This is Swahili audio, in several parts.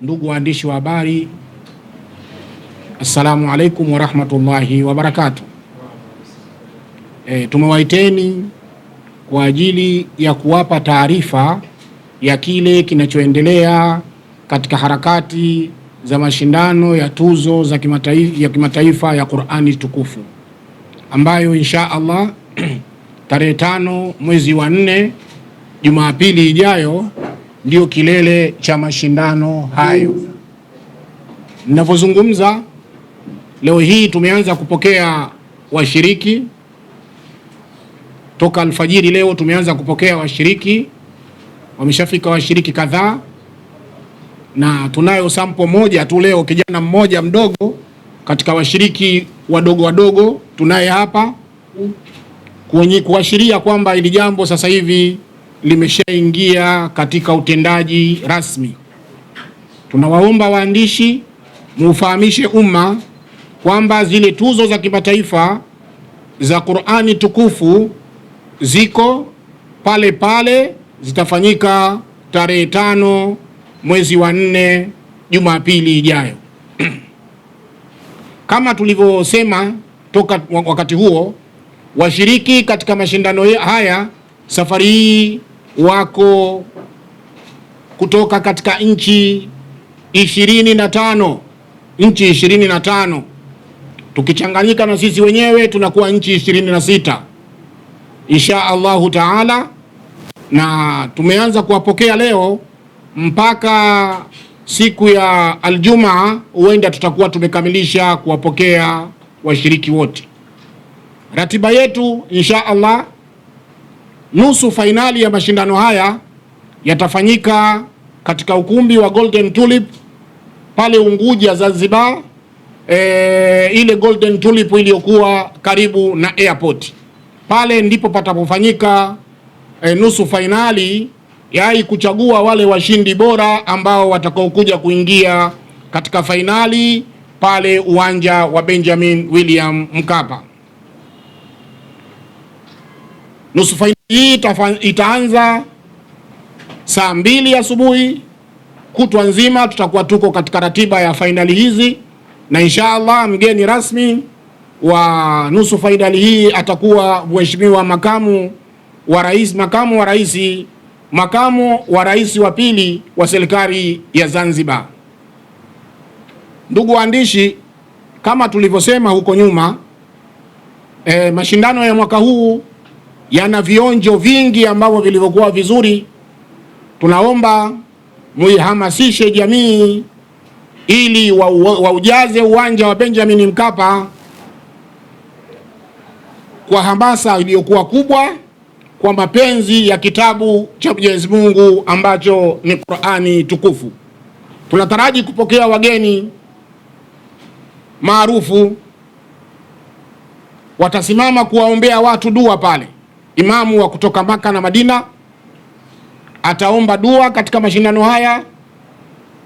Ndugu waandishi wa habari, assalamu alaikum wa rahmatullahi wa barakatuh. Tumewaiteni kwa ajili ya kuwapa taarifa ya kile kinachoendelea katika harakati za mashindano ya tuzo za kimataifa ya Qur'ani tukufu ambayo insha Allah tarehe 5 mwezi wa 4 Jumapili ijayo ndio kilele cha mashindano hayo. Ninapozungumza leo hii tumeanza kupokea washiriki toka alfajiri. Leo tumeanza kupokea washiriki, wameshafika washiriki kadhaa, na tunayo sample moja tu leo, kijana mmoja mdogo katika washiriki wadogo tunaye hapa kuashiria kwamba ili jambo sasa hivi limeshaingia katika utendaji rasmi. Tunawaomba waandishi muufahamishe umma kwamba zile tuzo za kimataifa za Qur'ani tukufu ziko pale pale, zitafanyika tarehe 5 mwezi wa 4 Jumapili ijayo. Kama tulivyosema toka wakati huo, washiriki katika mashindano haya safari hii wako kutoka katika nchi 25, nchi 25, tukichanganyika na sisi wenyewe tunakuwa nchi 26 insha Allahu taala, na tumeanza kuwapokea leo mpaka siku ya Aljumaa, huenda tutakuwa tumekamilisha kuwapokea washiriki wote. Ratiba yetu insha Allah, nusu fainali ya mashindano haya yatafanyika katika ukumbi wa Golden Tulip pale Unguja, Zanzibar. Ile Golden Tulip iliyokuwa karibu na airport, pale ndipo patapofanyika nusu fainali, yaani kuchagua wale washindi bora ambao watakaokuja kuingia katika fainali pale uwanja wa Benjamin William Mkapa. Nusu fainali hii itaanza saa 2 asubuhi. Kutwa nzima tutakuwa tuko katika ratiba ya fainali hizi, na inshallah mgeni rasmi wa nusu fainali hii atakuwa mheshimiwa makamu wa rais wa pili wa serikali ya Zanzibar. Ndugu waandishi, kama tulivyosema huko nyuma, mashindano ya mwaka huu yana vionjo vingi ambavyo vilivyokuwa vizuri. Tunaomba muihamasishe jamii ili waujaze uwanja wa Benjamin Mkapa kwa hamasa iliyokuwa kubwa, kwa mapenzi ya kitabu cha Mwenyezi Mungu ambacho ni Qur'ani tukufu. Tunataraji kupokea wageni maarufu, watasimama kuwaombea watu dua pale. Imamu wa kutoka Maka na Madina ataomba dua katika mashindano haya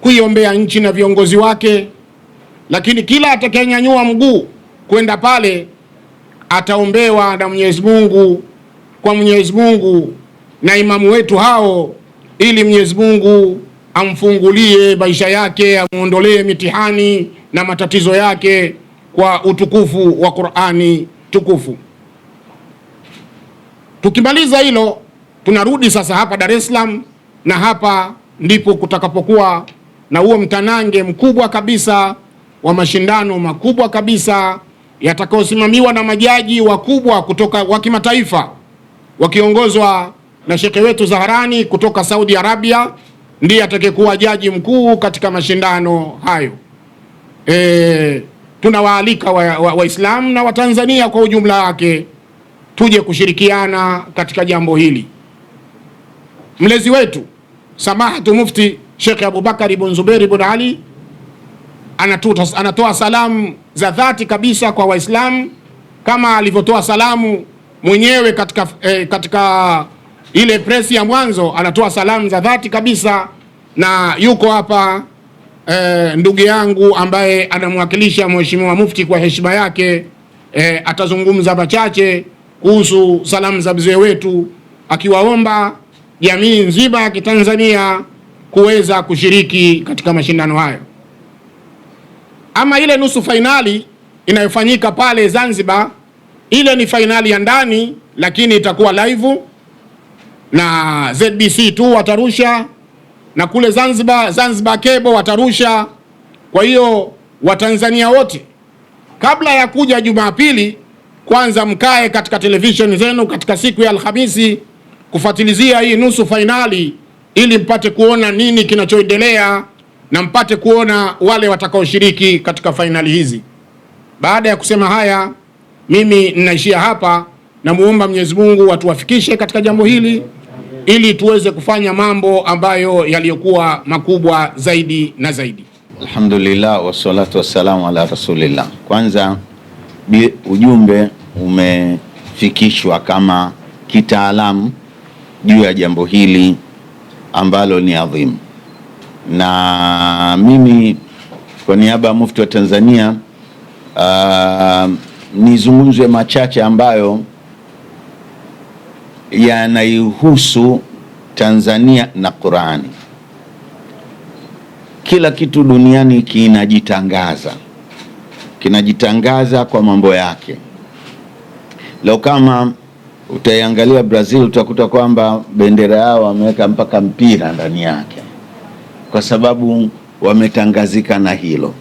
kuiombea nchi na viongozi wake, lakini kila atakayenyanyua mguu kwenda pale ataombewa na Mwenyezi Mungu, kwa Mwenyezi Mungu na imamu wetu hao, ili Mwenyezi Mungu amfungulie maisha yake, amuondolee mitihani na matatizo yake kwa utukufu wa Qur'ani tukufu. Tukimaliza hilo, tunarudi sasa hapa Dar es Salaam, na hapa ndipo kutakapokuwa na huo mtanange mkubwa kabisa wa mashindano makubwa kabisa yatakayosimamiwa na majaji wakubwa kutoka wa kimataifa wakiongozwa na shekhe wetu Zaharani kutoka Saudi Arabia, ndiye atakayekuwa jaji mkuu katika mashindano hayo. Tunawaalika Waislamu na Watanzania kwa ujumla wake tuje kushirikiana katika jambo hili. Mlezi wetu Samahatu Mufti Sheikh Abubakar ibn Zubair ibn Ali anatoa salamu za dhati kabisa kwa Waislamu, kama alivyotoa salamu mwenyewe katika ile presi ya mwanzo. Anatoa salamu za dhati kabisa, na yuko hapa ndugu yangu ambaye anamwakilisha Mheshimiwa Mufti kwa heshima yake. Atazungumza machache kuhusu salamu za mzee wetu, akiwaomba jamii nzima ya Kitanzania kuweza kushiriki katika mashindano hayo. Ama ile nusu fainali inayofanyika pale Zanzibar, ile ni fainali ya ndani, lakini itakuwa live na ZBC tu watarusha, na kule Zanzibar Cable watarusha. Kwa hiyo Watanzania wote, kabla ya kuja Jumapili, kwanza mkae katika television zenu katika siku ya Alhamisi kufuatilizia hii nusu fainali, ili mpate kuona nini kinachoendelea na mpate kuona wale watakaoshiriki katika fainali hizi. Baada ya kusema haya, mimi ninaishia hapa, na muomba Mwenyezi Mungu atuwafikishe katika jambo hili ili tuweze kufanya mambo ambayo yaliyokuwa makubwa zaidi na zaidi. Alhamdulillah wassalatu wassalamu ala rasulillah. Kwanza ujumbe umefikishwa kama kitaalamu juu ya jambo hili ambalo ni adhimu, na mimi kwa niaba ya Mufti wa Tanzania nizungumze machache ambayo yanaihusu Tanzania na Qur'ani. Kila kitu duniani kinajitangaza kwa mambo yake. Leo kama utaiangalia Brazil, utakuta kwamba bendera yao wameweka mpaka mpira ndani yake, kwa sababu wametangazika na hilo.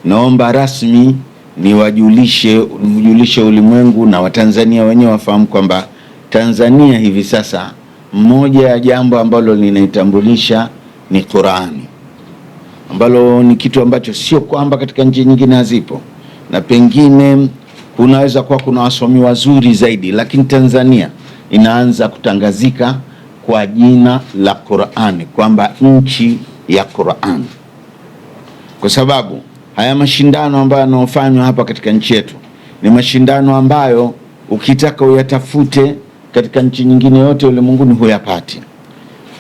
Naomba rasmi niwajulishe ulimwengu na Watanzania wenyewe wafahamu kwamba Tanzania hivi sasa, mmoja ya jambo ambalo linaitambulisha ni Qur'ani, ambalo ni kitu ambacho sio kwamba katika nchi nyingine hazipo, na pengine kunaweza kuwa kuna wasomi wazuri zaidi, lakini Tanzania inaanza kutangazika kwa jina la Qur'ani, kwamba nchi ya Qur'ani, kwa sababu haya mashindano ambayo yanayofanywa hapa katika nchi yetu ni mashindano ambayo ukitaka uyatafute katika nchi nyingine yote ulimwenguni huyapati.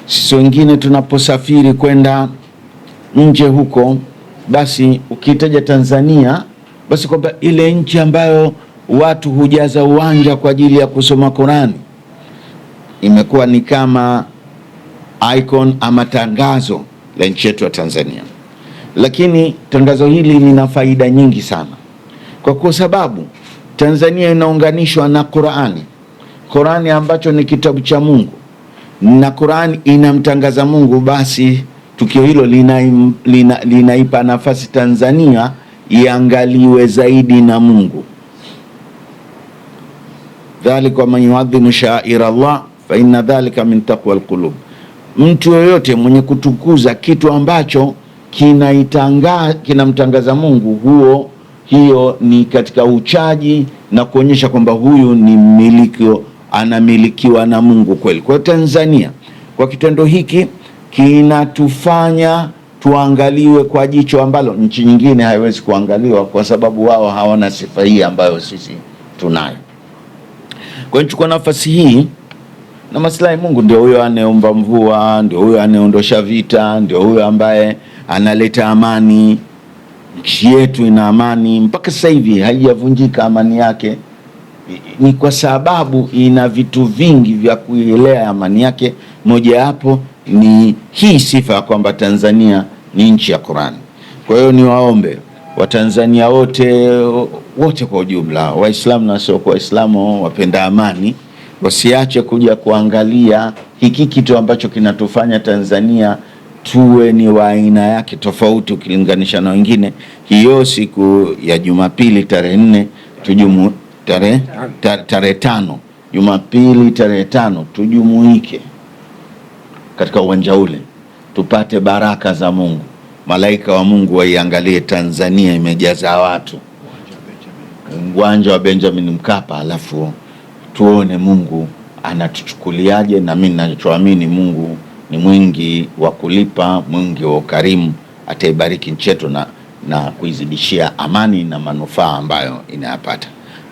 Sisi wengine tunaposafiri kwenda nje huko, basi ukitaja Tanzania, basi kwamba ile nchi ambayo watu hujaza uwanja kwa ajili ya kusoma Qur'ani imekuwa ni kama icon ama tangazo la nchi yetu ya Tanzania. Lakini tangazo hili lina faida nyingi sana, kwa sababu Tanzania inaunganishwa na Qur'ani ambacho ni kitabu cha Mungu, na Qur'ani inamtangaza Mungu. Basi tukio hilo linaipa nafasi Tanzania iangaliwe zaidi na Mungu. Dhalika man yuadhimu sha'ira Allah fa inna dhalika min taqwa alqulub. Mtu yoyote mwenye kutukuza kitu ambacho kinamtangaza Mungu, hiyo ni katika uchaji na kuonyesha kwamba huyu ni anamilikiwa na Mungu kweli. Kwa Tanzania, kwa kitendo hiki kinatufanya tuangaliwe kwa jicho ambalo nchi nyingine haiwezi kuangaliwa, kwa sababu wao hawana sifa hii ambayo sisi tunayo. Kwa hiyo chukua nafasi hii, na maslahi Mungu ndio huyo anayeomba mvua, ndio huyo anayeondosha vita, ndio huyo ambaye analeta amani. Nchi yetu ina amani mpaka sasa hivi, haijavunjika amani yake. Ni kwa sababu ina vitu vingi vya kuilea amani yake. Moja hapo ni hii sifa kwamba Tanzania ni nchi ya Qur'ani. Kwa hiyo niwaombe Watanzania wote kwa ujumla, Waislamu na wasiokuwa Waislamu, wapenda amani, wasiache kuja kuangalia hiki kitu ambacho kinatufanya Tanzania tuwe ni wa aina yake tofauti ukilinganisha na wengine. Hiyo siku ya Jumapili tarehe 4 tarehe 5 Jumapili tarehe 5 tujumuike katika uwanja ule, tupate baraka za Mungu. Malaika wa Mungu waiangalie Tanzania imejaza watu, uwanja wa Benjamin Mkapa, alafu tuone Mungu anatuchukuliaje. Na mimi ninachoamini Mungu ni mwingi wa kulipa, mwingi wa ukarimu, ataibariki nchi yetu na kuizidishia amani na manufaa ambayo inayapata.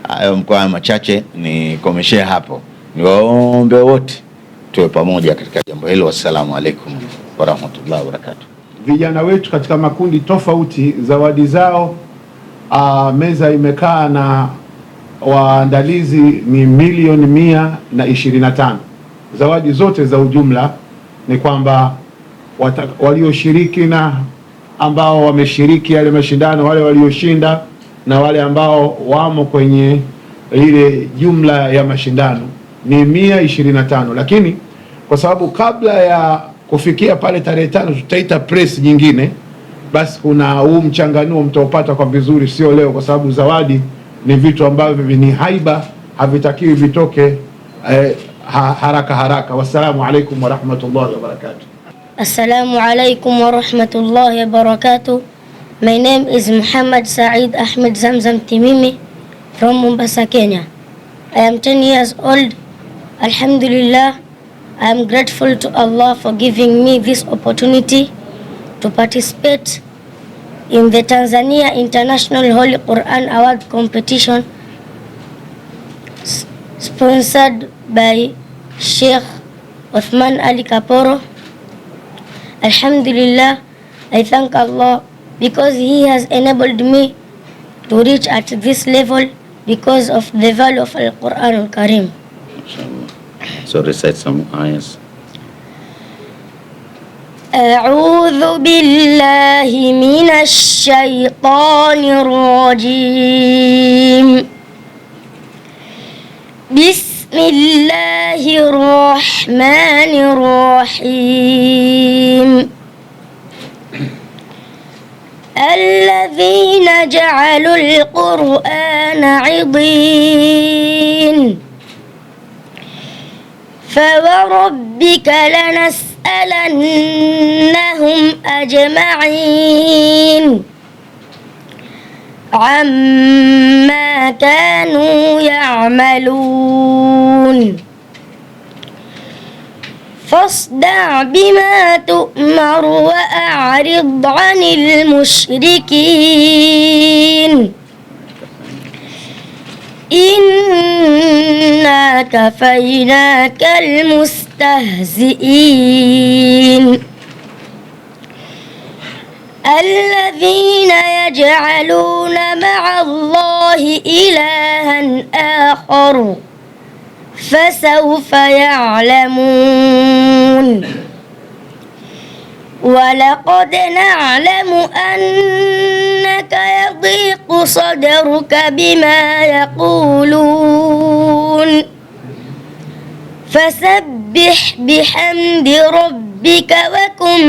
Hayo mkoa machache nikomeshea hapo. Niwaombe wote tuwe pamoja katika jambo hilo. Wassalamu alaikum warahmatullahi wabarakatuh. Vijana wetu katika makundi tofauti, zawadi zao meza imekaa na waandalizi ni 1,125,000. zawadi zote za ujumla ni kwamba walioshiriki na ambao wameshiriki yale mashindano, wale walioshinda na wale ambao wamo kwenye ile jumla ya mashindano ni 125, lakini kwa sababu kabla ya kufikia pale tarehe 5 tutaita press nyingine, basi kuna huu mchanganuo mtaupata kwa vizuri, sio leo, kwa sababu zawadi ni vitu ambavyo ni haiba, havitakiwi vitoke haraka haraka. Wassalamu alaikum warahmatullahi wabarakatuh. Assalamu alaikum warahmatullahi wabarakatuh. My name is Muhammad Said Ahmed Zamzam Timimi from Mombasa, Kenya. I am 10 years old. Alhamdulillah, I am grateful to Allah for giving me this opportunity to participate in the Tanzania International Holy Quran Award Competition sponsored by Sheikh Uthman Ali Kaporo. Alhamdulillah, I thank Allah because He has enabled me to reach at this level because of the value of Al-Quran Al-Karim. So recite some ayahs. أعوذ بالله من الشيطان الرجيم. بسم الله الرحمن الرحيم. الذين جعلوا القرآن عضين فوربك لنسألنهم أجمعين عما كانوا يعملون فاصدع بما تؤمر وأعرض عن المشركين إنا كفيناك المستهزئين الذين يجعلون مع الله إلها آخر فسوف يعلمون ولقد نعلم أنك يضيق صدرك بما يقولون فسبح بحمد ربك وكن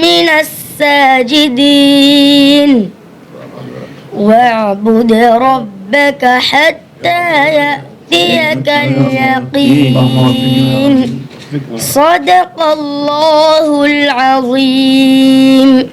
من الساجدين واعبد ربك حتى يأتيك اليقين. صدق الله العظيم.